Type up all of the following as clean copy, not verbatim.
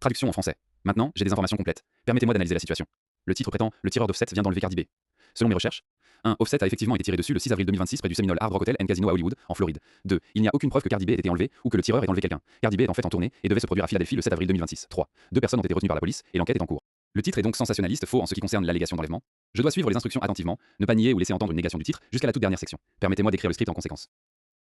Traduction en français. Maintenant, j'ai des informations complètes. Permettez-moi d'analyser la situation. Le titre prétend le tireur d'Offset vient d'enlever Cardi B. Selon mes recherches, 1. Offset a effectivement été tiré dessus le 6 avril 2026 près du Seminole Hard Rock Hotel and Casino à Hollywood, en Floride. 2. Il n'y a aucune preuve que Cardi B ait été enlevé ou que le tireur ait enlevé quelqu'un. Cardi B est en fait en tournée et devait se produire à Philadelphie le 7 avril 2026. 3. Deux personnes ont été retenues par la police et l'enquête est en cours. Le titre est donc sensationnaliste, faux en ce qui concerne l'allégation d'enlèvement. Je dois suivre les instructions attentivement, ne pas nier ou laisser entendre une négation du titre jusqu'à la toute dernière section. Permettez-moi d'écrire le script en conséquence.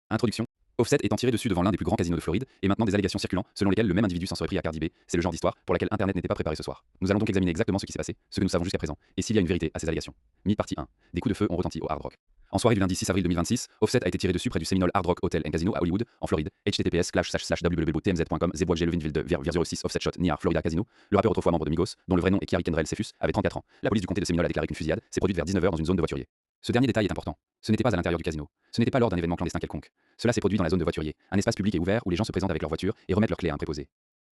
Introduction. Offset étant tiré dessus devant l'un des plus grands casinos de Floride, et maintenant des allégations circulant selon lesquelles le même individu s'en serait pris à Cardi B. C'est le genre d'histoire pour laquelle Internet n'était pas préparé ce soir. Nous allons donc examiner exactement ce qui s'est passé, ce que nous savons jusqu'à présent, et s'il y a une vérité à ces allégations. Partie 1. Des coups de feu ont retenti au Hard Rock. En soirée du lundi 6 avril 2026, Offset a été tiré dessus près du Seminole Hard Rock Hotel and Casino à Hollywood, en Floride. https://www.tmz.com/006 Offset Shot near Florida Casino. Le rappeur autrefois membre de Migos, dont le vrai nom est Kiari Kendrell Cephus, avait 34 ans. La police du comté de Seminole a déclaré qu'une fusillade s'est produite vers 19 h dans une zone de voiturier. Ce dernier détail est important. Ce n'était pas à l'intérieur du casino. Ce n'était pas lors d'un événement clandestin quelconque. Cela s'est produit dans la zone de voiturier, un espace public et ouvert où les gens se présentent avec leur voiture et remettent leurs clés à un préposé.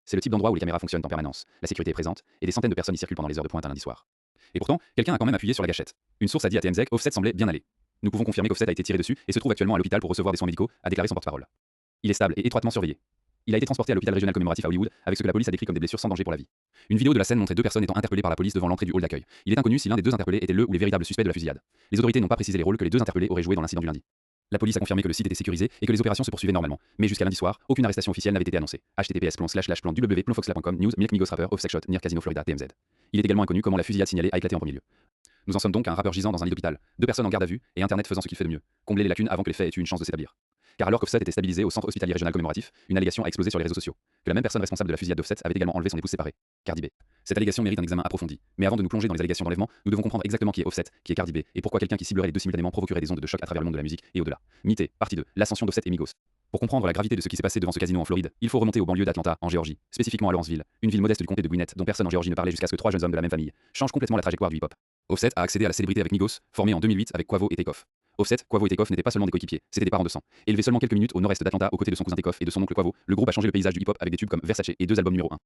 C'est le type d'endroit où les caméras fonctionnent en permanence, la sécurité est présente et des centaines de personnes y circulent pendant les heures de pointe un lundi soir. Et pourtant, quelqu'un a quand même appuyé sur la gâchette. Une source a dit à TMZ qu'Offset semblait bien aller. Nous pouvons confirmer qu'Offset a été tiré dessus et se trouve actuellement à l'hôpital pour recevoir des soins médicaux, a déclaré son porte-parole. Il est stable et étroitement surveillé. Il a été transporté à l'hôpital régional commémoratif à Hollywood avec ce que la police a décrit comme des blessures sans danger pour la vie. Une vidéo de la scène montrait deux personnes étant interpellées par la police devant l'entrée du hall d'accueil. Il est inconnu si l'un des deux interpellés était le ou les véritables suspects de la fusillade. Les autorités n'ont pas précisé les rôles que les deux interpellés auraient joués dans l'incident du lundi. La police a confirmé que le site était sécurisé et que les opérations se poursuivaient normalement, mais jusqu'à lundi soir, aucune arrestation officielle n'avait été annoncée. https://www.foxla.com news Milk Migos Rapper Offset Shot near Casino Florida TMZ. Il est également inconnu comment la fusillade signalée a éclaté en premier lieu. Nous en sommes donc à un rappeur gisant dans un lit d'hôpital, deux personnes en garde à vue et Internet faisant ce qu'il fait de mieux, combler les lacunes avant que les faits aient eu une chance de s'établir. Car alors qu'Offset était stabilisé au centre hospitalier régional commémoratif, une allégation a explosé sur les réseaux sociaux, que la même personne responsable de la fusillade d'Offset avait également enlevé son épouse séparée, Cardi B. Cette allégation mérite un examen approfondi, mais avant de nous plonger dans les allégations d'enlèvement, nous devons comprendre exactement qui est Offset, qui est Cardi B, et pourquoi quelqu'un qui ciblerait les deux simultanément provoquerait des ondes de choc à travers le monde de la musique et au-delà. Mythé, partie 2, l'ascension d'Offset et Migos. Pour comprendre la gravité de ce qui s'est passé devant ce casino en Floride, il faut remonter aux banlieues d'Atlanta, en Géorgie, spécifiquement à Lawrenceville, une ville modeste du comté de Gwinnett dont personne en Géorgie ne parlait jusqu'à ce que trois jeunes hommes de la même famille changent complètement la trajectoire du hip-hop. Offset a accédé à la célébrité avec Migos, formé en 2008 avec Quavo et Takeoff. Offset, Quavo et Takeoff n'étaient pas seulement des coéquipiers, c'était des parents de sang. Élevé seulement quelques minutes au nord-est d'Atlanta aux côtés de son cousin Takeoff et de son oncle Quavo, le groupe a changé le paysage du hip-hop avec des tubes comme Versace et deux albums numéro 1.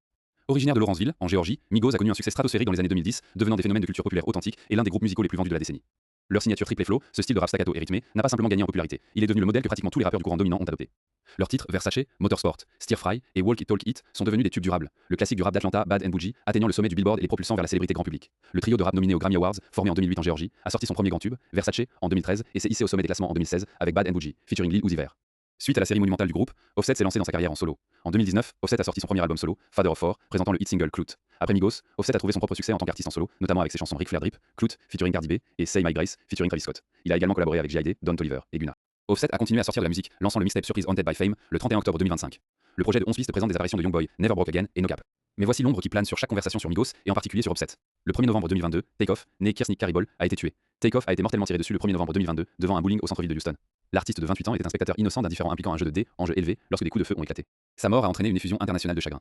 Originaire de Lawrenceville, en Géorgie, Migos a connu un succès stratosphérique dans les années 2010, devenant des phénomènes de culture populaire authentique et l'un des groupes musicaux les plus vendus de la décennie. Leur signature triple flow, ce style de rap staccato et rythmé, n'a pas simplement gagné en popularité, il est devenu le modèle que pratiquement tous les rappeurs du courant dominant ont adopté. Leurs titres Versace, Motorsport, Stir Fry et Walk It Talk It sont devenus des tubes durables, le classique du rap d'Atlanta Bad and Bougie atteignant le sommet du Billboard et les propulsant vers la célébrité grand public. Le trio de rap nominé aux Grammy Awards, formé en 2008 en Géorgie, a sorti son premier grand tube, Versace, en 2013 et s'est hissé au sommet des classements en 2016 avec Bad and Bougie, featuring Lil Uzi Vert. Suite à la série monumentale du groupe, Offset s'est lancé dans sa carrière en solo. En 2019, Offset a sorti son premier album solo, Father of Four, présentant le hit single Clout. Après Migos, Offset a trouvé son propre succès en tant qu'artiste en solo, notamment avec ses chansons Ric Flair Drip, Clout, featuring Cardi B, et Say My Grace, featuring Travis Scott. Il a également collaboré avec J.I.D., Don Toliver et Gunna. Offset a continué à sortir de la musique, lançant le mixtape surprise Haunted by Fame le 31 octobre 2025. Le projet de 11 pistes présente des apparitions de Youngboy, Never Broke Again et No Cap. Mais voici l'ombre qui plane sur chaque conversation sur Migos et en particulier sur Offset. Le 1er novembre 2022, Takeoff, né Kirsnick Caribol, a été tué. Takeoff a été mortellement tiré dessus le 1er novembre 2022 devant un bowling au centre-ville de Houston. L'artiste de 28 ans était un spectateur innocent d'un différend impliquant un jeu de dés, enjeu élevé, lorsque des coups de feu ont éclaté. Sa mort a entraîné une effusion internationale de chagrin.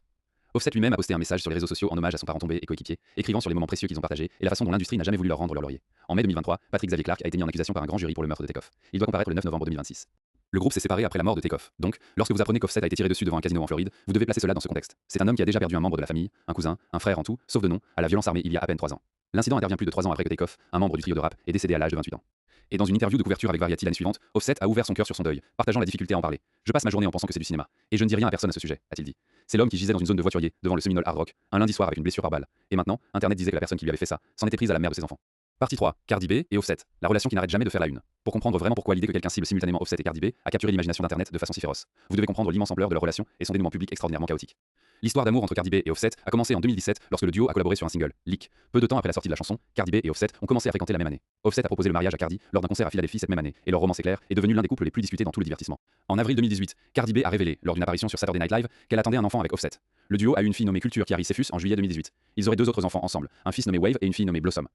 Offset lui-même a posté un message sur les réseaux sociaux en hommage à son parent tombé et coéquipier, écrivant sur les moments précieux qu'ils ont partagés et la façon dont l'industrie n'a jamais voulu leur rendre leur laurier. En mai 2023, Patrick Xavier Clark a été mis en accusation par un grand jury pour le meurtre de Takeoff. Il doit comparaître le 9 novembre 2026. Le groupe s'est séparé après la mort de Takeoff. Donc, lorsque vous apprenez qu'Offset a été tiré dessus devant un casino en Floride, vous devez placer cela dans ce contexte. C'est un homme qui a déjà perdu un membre de la famille, un cousin, un frère en tout, sauf de nom, à la violence armée il y a à peine 3 ans. L'incident intervient plus de 3 ans après que Takeoff, un membre du trio de rap, est décédé à l'âge de 28 ans. Et dans une interview de couverture avec Variety l'année suivante, Offset a ouvert son cœur sur son deuil, partageant la difficulté à en parler. Je passe ma journée en pensant que c'est du cinéma, et je ne dis rien à personne à ce sujet, a-t-il dit. C'est l'homme qui gisait dans une zone de voiturier, devant le Seminole Hard Rock, un lundi soir avec une blessure par balle. Et maintenant, Internet disait que la personne qui lui avait fait ça s'en était prise à la mère de ses enfants. Partie 3. Cardi B et Offset. La relation qui n'arrête jamais de faire la une. Pour comprendre vraiment pourquoi l'idée que quelqu'un cible simultanément Offset et Cardi B a capturé l'imagination d'Internet de façon si féroce, vous devez comprendre l'immense ampleur de leur relation et son dénouement public extraordinairement chaotique. L'histoire d'amour entre Cardi B et Offset a commencé en 2017 lorsque le duo a collaboré sur un single, Leak. Peu de temps après la sortie de la chanson, Cardi B et Offset ont commencé à fréquenter la même année. Offset a proposé le mariage à Cardi lors d'un concert à Philadelphie cette même année, et leur romance éclair est devenu l'un des couples les plus discutés dans tout le divertissement. En avril 2018, Cardi B a révélé, lors d'une apparition sur Saturday Night Live, qu'elle attendait un enfant avec Offset. Le duo a eu une fille nommée Culture Kiari Cephus en juillet 2018. Ils auraient deux autres enfants ensemble, un fils nommé Wave et une fille nommée Blossom.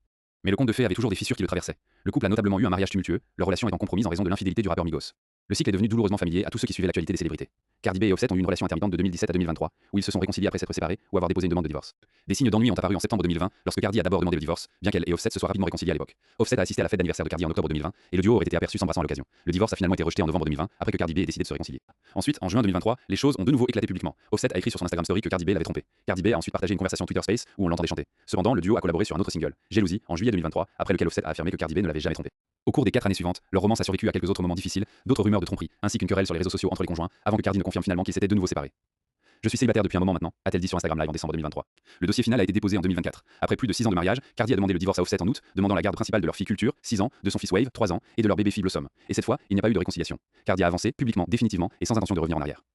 Mais le conte de fées avait toujours des fissures qui le traversaient. Le couple a notablement eu un mariage tumultueux, leur relation étant compromise en raison de l'infidélité du rappeur Migos. Le cycle est devenu douloureusement familier à tous ceux qui suivaient l'actualité des célébrités. Cardi B et Offset ont eu une relation intermittente de 2017 à 2023, où ils se sont réconciliés après s'être séparés ou avoir déposé une demande de divorce. Des signes d'ennui ont apparu en septembre 2020, lorsque Cardi a d'abord demandé le divorce, bien qu'elle et Offset se soient rapidement réconciliés à l'époque. Offset a assisté à la fête d'anniversaire de Cardi en octobre 2020, et le duo aurait été aperçu s'embrassant à l'occasion. Le divorce a finalement été rejeté en novembre 2020, après que Cardi B ait décidé de se réconcilier. Ensuite, en juin 2023, les choses ont de nouveau éclaté publiquement. Offset a écrit sur son Instagram story que Cardi B l'avait trompé. Cardi B a ensuite partagé une conversation Twitter Space où on l'entendait chanter. Cependant, le duo a collaboré sur un autre single, Jalousie, en juillet 2023, après lequel Offset a affirmé que Cardi B ne l'avait jamais trompé. Au cours des 4 années suivantes, leur romance a survécu à quelques autres moments difficiles, d'autres rumeurs de tromperie, ainsi qu'une querelle sur les réseaux sociaux entre les conjoints, avant que Cardi ne confirme finalement qu'ils s'étaient de nouveau séparés. Je suis célibataire depuis un moment maintenant, a-t-elle dit sur Instagram Live en décembre 2023. Le dossier final a été déposé en 2024. Après plus de 6 ans de mariage, Cardi a demandé le divorce à Offset en août, demandant la garde principale de leur fille Culture, 6 ans, de son fils Wave, 3 ans, et de leur bébé fille Blossom. Et cette fois, il n'y a pas eu de réconciliation. Cardi a avancé, publiquement, définitivement, et sans intention de revenir en arrière.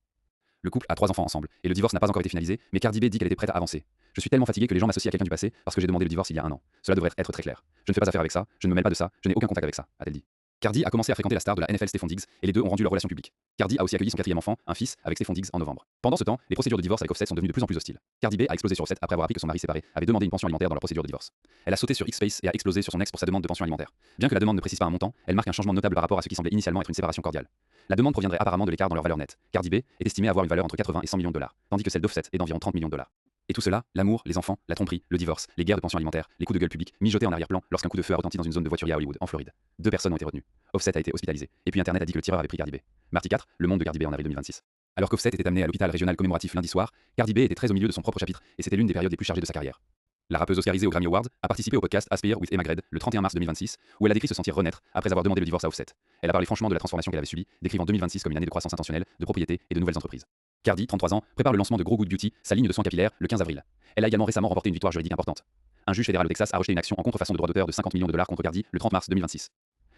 Le couple a 3 enfants ensemble, et le divorce n'a pas encore été finalisé, mais Cardi B dit qu'elle était prête à avancer. Je suis tellement fatigué que les gens m'associent à quelqu'un du passé parce que j'ai demandé le divorce il y a un an. Cela devrait être très clair. Je ne fais pas affaire avec ça, je ne me mêle pas de ça, je n'ai aucun contact avec ça, a-t-elle dit. Cardi a commencé à fréquenter la star de la NFL Stephon Diggs, et les deux ont rendu leur relation publique. Cardi a aussi accueilli son 4e enfant, un fils, avec Stephon Diggs en novembre. Pendant ce temps, les procédures de divorce avec Offset sont devenues de plus en plus hostiles. Cardi B a explosé sur Offset après avoir appris que son mari séparé avait demandé une pension alimentaire dans leur procédure de divorce. Elle a sauté sur X-Space et a explosé sur son ex pour sa demande de pension alimentaire. Bien que la demande ne précise pas un montant, elle marque un changement notable par rapport à ce qui semblait initialement être une séparation cordiale. La demande proviendrait apparemment de l'écart dans leur valeur nette. Cardi B est estimée avoir une valeur entre 80 et 100 millions de dollars, tandis que celle d'Offset est d'environ 30 millions de dollars. Et tout cela, l'amour, les enfants, la tromperie, le divorce, les guerres de pension alimentaire, les coups de gueule publics, mijotés en arrière-plan lorsqu'un coup de feu a retenti dans une zone de voiturier à Hollywood, en Floride. 2 personnes ont été retenues. Offset a été hospitalisé, et puis Internet a dit que le tireur avait pris Cardi B. Mardi 4, le monde de Cardi B en avril 2026. Alors qu'Offset était amené à l'hôpital régional commémoratif lundi soir, Cardi B était très au milieu de son propre chapitre, et c'était l'une des périodes les plus chargées de sa carrière. La rappeuse oscarisée aux Grammy Awards a participé au podcast Aspire with Emma Grede le 31 mars 2026, où elle a décrit se sentir renaître après avoir demandé le divorce à Offset. Elle a parlé franchement de la transformation qu'elle avait subie, décrivant 2026 comme une année de croissance intentionnelle, de propriété et de nouvelles entreprises. Cardi, 33 ans, prépare le lancement de Grow Good Beauty, sa ligne de soins capillaires, le 15 avril. Elle a également récemment remporté une victoire juridique importante. Un juge fédéral au Texas a rejeté une action en contrefaçon de droits d'auteur de 50 millions de dollars contre Cardi le 30 mars 2026.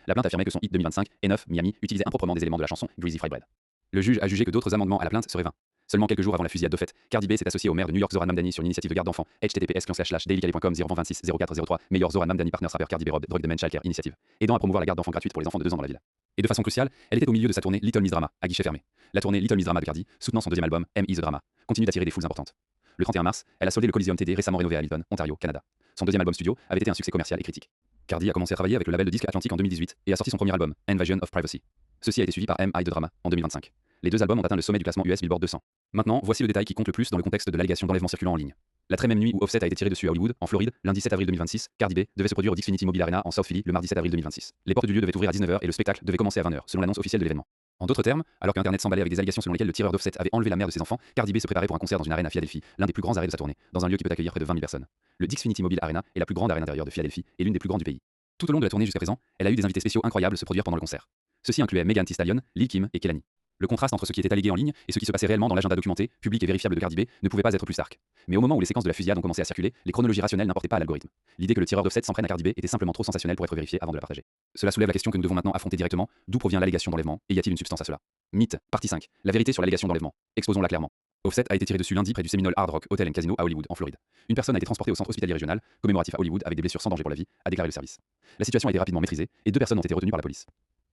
La plainte affirmait que son hit 2025, Enough, Miami, utilisait improprement des éléments de la chanson Greasy Fried Bread. Le juge a jugé que d'autres amendements à la plainte seraient vains. Seulement quelques jours avant la fusillade d'Offset, Cardi B s'est associée au maire de New York Zohran Mamdani sur une initiative de garde d'enfants. https://dailycali.com 026 04 03 Mayor Zohran Mamdani Partners Rapper Cardi B Rob Drug Demen Childcare Initiative, aidant à promouvoir la garde d'enfants gratuite pour les enfants de 2 ans dans la ville. Et de façon cruciale, elle était au milieu de sa tournée Little Miss Drama, à guichet fermé. La tournée Little Miss Drama de Cardi, soutenant son 2e album M Is the Drama, continue d'attirer des foules importantes. Le 31 mars, elle a soldé le Coliseum TD récemment rénové à Hamilton, Ontario, Canada. Son 2e album studio avait été un succès commercial et critique. Cardi a commencé à travailler avec le label de disques Atlantic en 2018 et a sorti son premier album, Invasion of Privacy. Ceci a été suivi par M.I. de Drama en 2025. Les 2 albums ont atteint le sommet du classement US Billboard 200. Maintenant, voici le détail qui compte le plus dans le contexte de l'allégation d'enlèvement circulant en ligne. La très même nuit où Offset a été tiré dessus à Hollywood, en Floride, lundi 7 avril 2026, Cardi B devait se produire au Xfinity Mobile Arena en South Philly le mardi 7 avril 2026. Les portes du lieu devaient ouvrir à 19h et le spectacle devait commencer à 20h, selon l'annonce officielle de l'événement. En d'autres termes, alors qu'Internet s'emballait avec des allégations selon lesquelles le tireur d'Offset avait enlevé la mère de ses enfants, Cardi B se préparait pour un concert dans une arène à Philadelphie, l'un des plus grands arrêts de sa tournée, dans un lieu qui peut accueillir près de 20 000 personnes. Le Xfinity Mobile Arena est la plus grande arène intérieure de Philadelphie et l'une des plus grandes du pays. Tout au long de la tournée jusqu'à présent, elle a eu des invités spéciaux incroyables se produire pendant le concert. Ceux-ci incluaient Megan Thee Stallion, Lil Kim et Kehlani. Le contraste entre ce qui était allégué en ligne et ce qui se passait réellement dans l'agenda documenté, public et vérifiable de Cardi B ne pouvait pas être plus stark. Mais au moment où les séquences de la fusillade ont commencé à circuler, les chronologies rationnelles n'importaient pas à l'algorithme. L'idée que le tireur d'Offset s'en prenne à Cardi B était simplement trop sensationnelle pour être vérifiée avant de la partager. Cela soulève la question que nous devons maintenant affronter directement: d'où provient l'allégation d'enlèvement et y a-t-il une substance à cela? Mythe, partie 5. La vérité sur l'allégation d'enlèvement. Exposons-la clairement. Offset a été tiré dessus lundi près du Seminole Hard Rock Hotel and Casino à Hollywood, en Floride. Une personne a été transportée au centre hospitalier régional, commémoratif à Hollywood, avec des blessures sans danger pour la vie, a déclaré le service. La situation a été rapidement maîtrisée et 2 personnes ont été retenues par la police.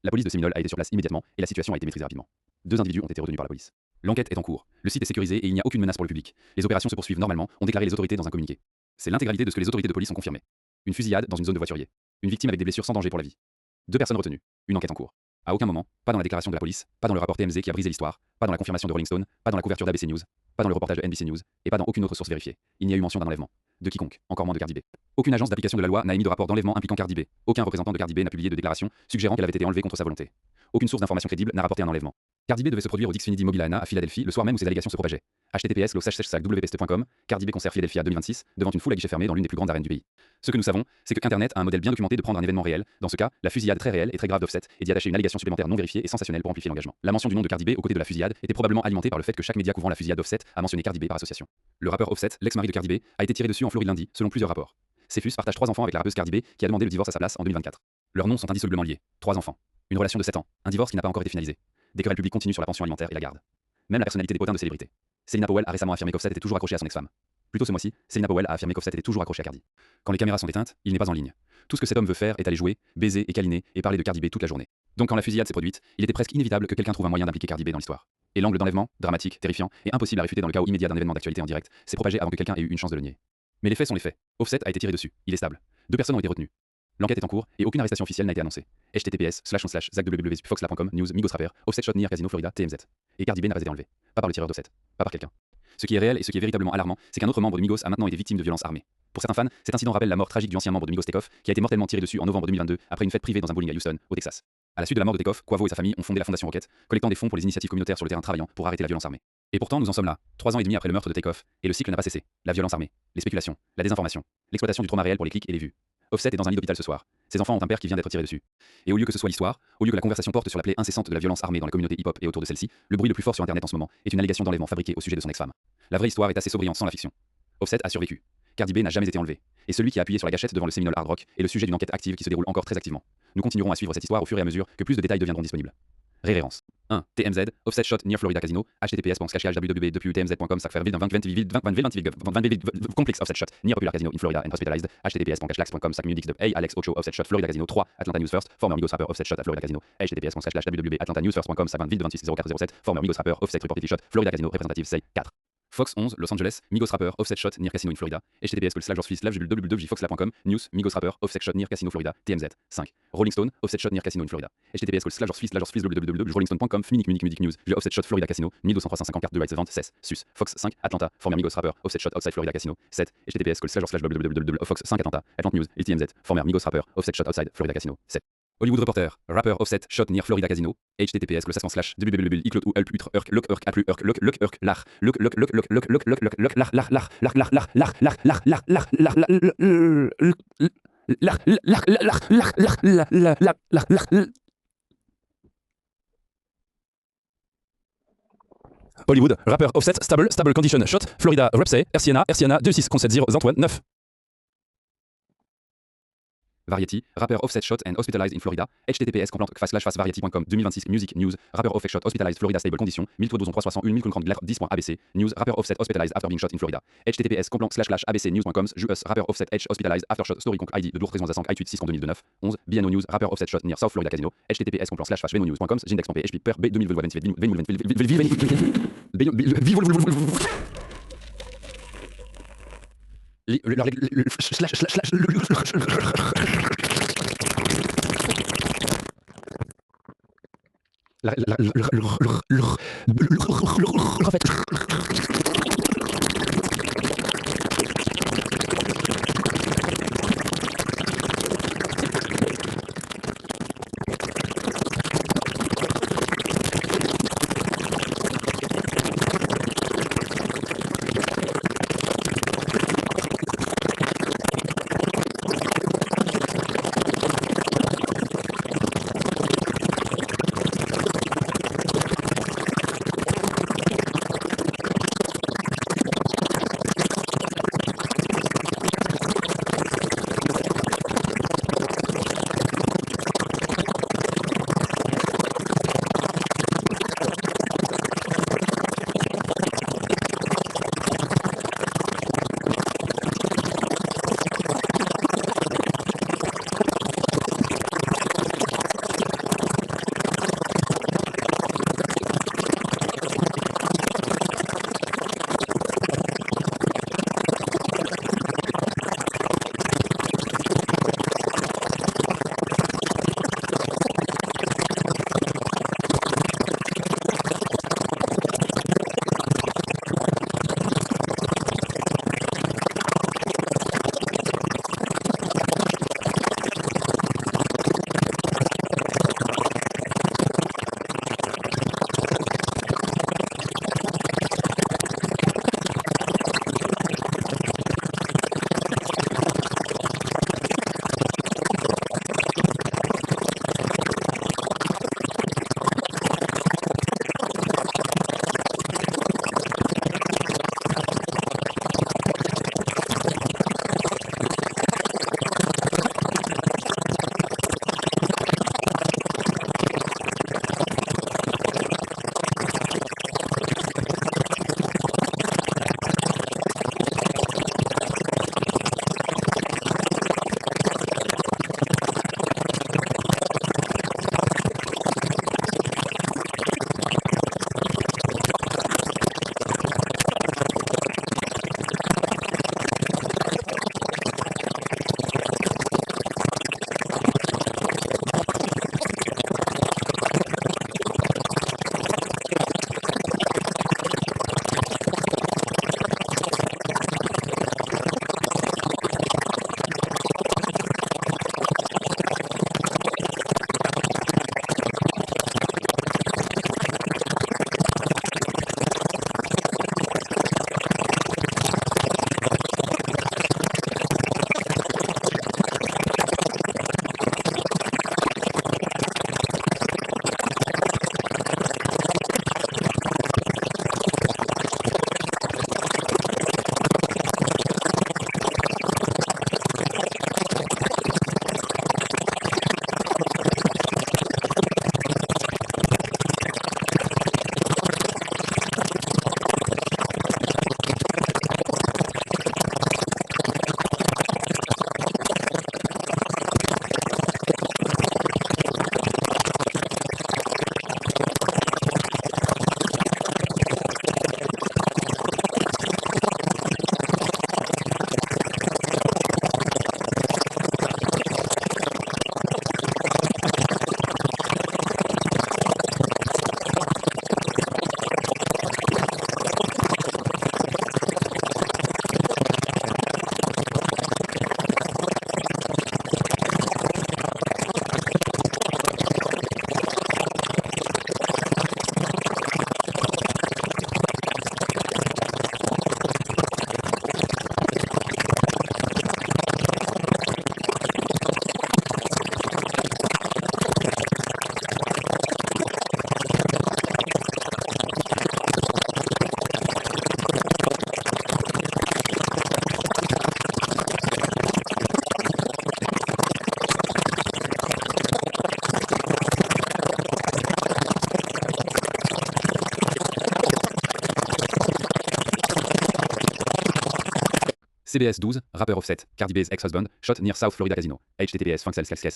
La police de Seminole a été sur place immédiatement et la situation a été maîtrisée rapidement. 2 individus ont été retenus par la police. L'enquête est en cours. Le site est sécurisé et il n'y a aucune menace pour le public. Les opérations se poursuivent normalement, ont déclaré les autorités dans un communiqué. C'est l'intégralité de ce que les autorités de police ont confirmé. Une fusillade dans une zone de voiturier. Une victime avec des blessures sans danger pour la vie. 2 personnes retenues. Une enquête en cours. À aucun moment, pas dans la déclaration de la police, pas dans le rapport TMZ qui a brisé l'histoire, pas dans la confirmation de Rolling Stone, pas dans la couverture d'ABC News, pas dans le reportage de NBC News, et pas dans aucune autre source vérifiée. Il n'y a eu mention d'un enlèvement. De quiconque, encore moins de Cardi B. Aucune agence d'application de la loi n'a émis de rapport d'enlèvement impliquant Cardi B. Aucun représentant de Cardi B n'a publié de déclaration suggérant qu'elle avait été enlevée contre sa volonté. Aucune source d'information crédible n'a rapporté un enlèvement. Cardi B devait se produire au Xfinity Mobile Arena à Philadelphie le soir même où ces allégations se propageaient. https://wpst.com, Cardi B concert Philadelphia 2026, devant une foule à guichet fermé dans l'une des plus grandes arènes du pays. Ce que nous savons, c'est que Internet a un modèle bien documenté de prendre un événement réel, dans ce cas, la fusillade très réelle et très grave d'Offset, et d'y attacher une allégation supplémentaire non vérifiée et sensationnelle pour amplifier l'engagement. La mention du nom de Cardi B aux côtés de la fusillade était probablement alimentée par le fait que chaque média couvrant la fusillade d'Offset a mentionné Cardi B par association. Le rappeur Offset, l'ex-mari de Cardi B, a été tiré dessus en Floride lundi, selon plusieurs rapports. Cephus partage 3 enfants avec la rappeuse Cardi B, qui a demandé le divorce à sa place en 2024. Leurs noms sont indissolublement liés. 3 enfants. Une relation de 7 ans. Un divorce qui n'a pas encore été finalisé. Des querelles publiques continuent sur la pension alimentaire et la garde. Même la personnalité des potins de célébrités. Selena Powell a récemment affirmé qu'Offset était toujours accroché à son ex-femme. Plus tôt ce mois-ci, Selena Powell a affirmé qu'Offset était toujours accroché à Cardi. Quand les caméras sont éteintes, il n'est pas en ligne. Tout ce que cet homme veut faire est aller jouer, baiser et câliner et parler de Cardi B toute la journée. Donc quand la fusillade s'est produite, il était presque inévitable que quelqu'un trouve un moyen d'impliquer Cardi B dans l'histoire. Et l'angle d'enlèvement, dramatique, terrifiant et impossible à réfuter dans le chaos immédiat d'un événement d'actualité en direct, s'est propagé avant que quelqu'un ait eu une chance de le nier. Mais les faits sont les faits. Offset a été tiré dessus. Il est stable. 2 personnes ont été retenues. L'enquête est en cours et aucune arrestation officielle n'a été annoncée. https://zackwww.foxla.com News Migos Rapper Offset shot near Casino Florida TMZ. Et Cardi B n'a pas été enlevé. Pas par le tireur d'Offset. Pas par quelqu'un. Ce qui est réel et ce qui est véritablement alarmant, c'est qu'un autre membre de Migos a maintenant été victime de violences armées. Pour certains fans, cet incident rappelle la mort tragique du ancien membre de Migos Takeoff, qui a été mortellement tiré dessus en novembre 2022 après une fête privée dans un bowling à Houston, au Texas. À la suite de la mort de Takeoff, Quavo et sa famille ont fondé la Fondation Rocket, collectant des fonds pour les initiatives communautaires sur le terrain travaillant pour arrêter la violence armée. Et pourtant, nous en sommes là, 3 ans et demi après le meurtre de Takeoff, et le cycle n'a pas cessé. La violence armée, les spéculations, la désinformation, l'exploitation du trauma réel pour les clics et les vues. Offset est dans un lit d'hôpital ce soir. Ses enfants ont un père qui vient d'être tiré dessus. Et au lieu que ce soit l'histoire, au lieu que la conversation porte sur la plaie incessante de la violence armée dans la communauté hip-hop et autour de celle-ci, le bruit le plus fort sur internet en ce moment est une allégation d'enlèvement fabriquée au sujet de son ex-femme. La vraie histoire est assez souriante sans la fiction. Offset a survécu. Cardi B n'a jamais été enlevé. Et celui qui a appuyé sur la gâchette devant le Seminole Hard Rock est le sujet d'une enquête active qui se déroule encore très activement. Nous continuerons à suivre cette histoire au fur et à mesure que plus de détails deviendront disponibles. Référence 1. TMZ, Offset Shot Near Florida Casino, https://www.tmz.com Sacferville 20 Complex Offset Shot Near Popular Casino in Florida and Hospitalized, https://com Sac de Hey Alex Ocho Offset Shot Florida Casino 3. Atlanta News First, former Migos rapper Offset Shot at Florida Casino, https://www.atlantanewsfirst.com Sac de 26 Offset, former Migos rapper Offset Reported Shot Florida Casino représentative say 4. Fox 11, Los Angeles, Migos rapper Offset Shot Near Casino in Florida, https://www.fox.com News, Migos rapper Offset Shot Near Casino Florida, TMZ 5. Rolling Stone, Offset Shot Near Casino in Florida, https://www.rollingstone.com Music News, Offset Shot Florida Casino, 1254 de rights vente 16, sus, Fox 5, Atlanta, former Migos rapper Offset Shot Outside Florida Casino, 7, https://www.fox 5 Atlanta, Atlant News, TMZ, former Migos rapper Offset Shot Outside Florida Casino, 7. Hollywood Reporter, rapper Offset Shot Near Florida Casino, Hollywood, rapper Offset, stable condition, shot, Florida, Repsay, RCNA 2670 Antoine 9. Variety, rapper Offset Shot and Hospitalized in Florida, https://variety.com 2026 Music News, rapper Offset Shot Hospitalized Florida Stable Condition, 1000 1000 News, rapper Offset Hospitalized after being shot in Florida, https://abcnews.com JUS, rapper Offset H Hospitalized after shot story conc ID de lourdes raisons à 5 iTweet 6 2009, 11, BNO News, rapper Offset Shot near South Florida Casino, https://benonews.com jindex.php per b 2020. CBS 12, rappeur Offset, Cardi B's ex-husband, shot near South Florida Casino. HTTPS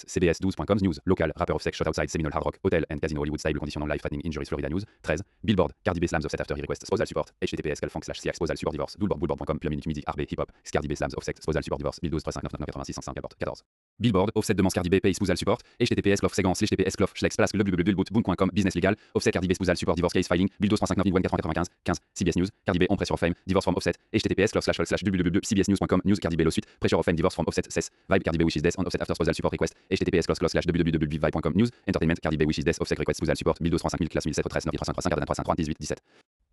cbs12.com news, local, rapper Offset shot outside Seminole Hard Rock, Hotel and Casino Hollywood stable condition non life threatening injuries Florida News. 13. Billboard, Cardi B slams Offset after he requests spousal support. HTTPS //CX spousal support divorce. Boulboard.com, Plum Unique Music, RB, Hip Hop, Cardi B slams Offset spousal support divorce. Bill 12 359 14. Billboard, Offset demande Cardi B pay spousal support. HTTPS //www.boot.com, business legal. Offset Cardi B spousal support divorce case filing. Bill 12 359 15. CBS News, Cardi B on pressure of fame, divorce from Offset. HTTPS //www.cbsnews.com, news Cardi B lawsuit, pressure of fame, divorce from Offset, cess. Vibe Cardi B wishes death on Offset after spousal support request. HTTPS //www.vibe.com, news entertainment Cardi B wishes death Offset request spousal support. Bill 25000 classe 1007 13 9335 Cardana 353 18 17.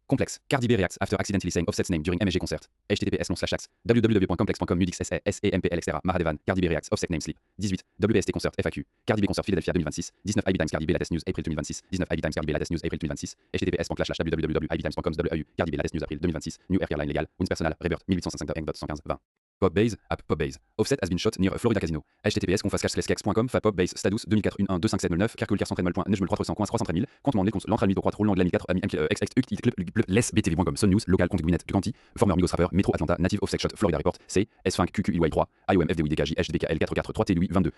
Complex. Cardi B reacts after accidentally saying Offset's name during MSG concert. HTTPS www.complex.com Mudix SAMPL etc. Mahadevan. Cardi B reacts Offset name slip. 18. WPST concert FAQ. Cardi B concert Philadelphia 2026. 19 IB Times Cardi B latest news April 2026. 19 IB Times Cardi B latest news April 2026. HTTPS.//www.ibtimes.com WAU. Cardi B latest news April 2026. New Airline légal. Wins personal. Rebirth 1855 115 20. Popbase, app Popbase. Offset has been shot near Florida Casino. HTTPS confascash/kex.com fa Popbase Stadus 2004 11 25709 Kerkul Kercentremol.nejmul 3300 330 compte mandé l'entre l'ami de croître roulant de l'ami 4 ami les btv.com Sun News local compte Gwyneth Ducanti former Migos rapper Metro Atlanta native Offset shot Florida Report C S5 QQY3 IOM FDWDKJ HDBKL 443 TLUI 22.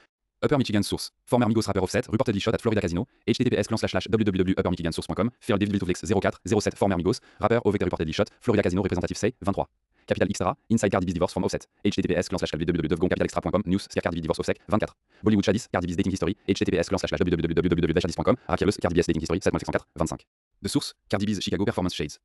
Upper Michigan Source. Former Migos rapper Offset reportedly shot at Florida Casino. HTTPS://www.uppermichigansource.com Fair David 04 07 former Migos rapper Ovec reportedly shot Florida Casino représentatif C 23. Capital Extra, Inside Cardi B's divorce from Offset. HTTPS://www.capitalextra.com News, Cardi B divorce Offset 24. Bollywood Shadis, Cardi B's dating history. HTTPS://www.shadis.com Rakialos, Cardi B's dating history 7.604 25. De source, Cardi B's Chicago Performance Shades.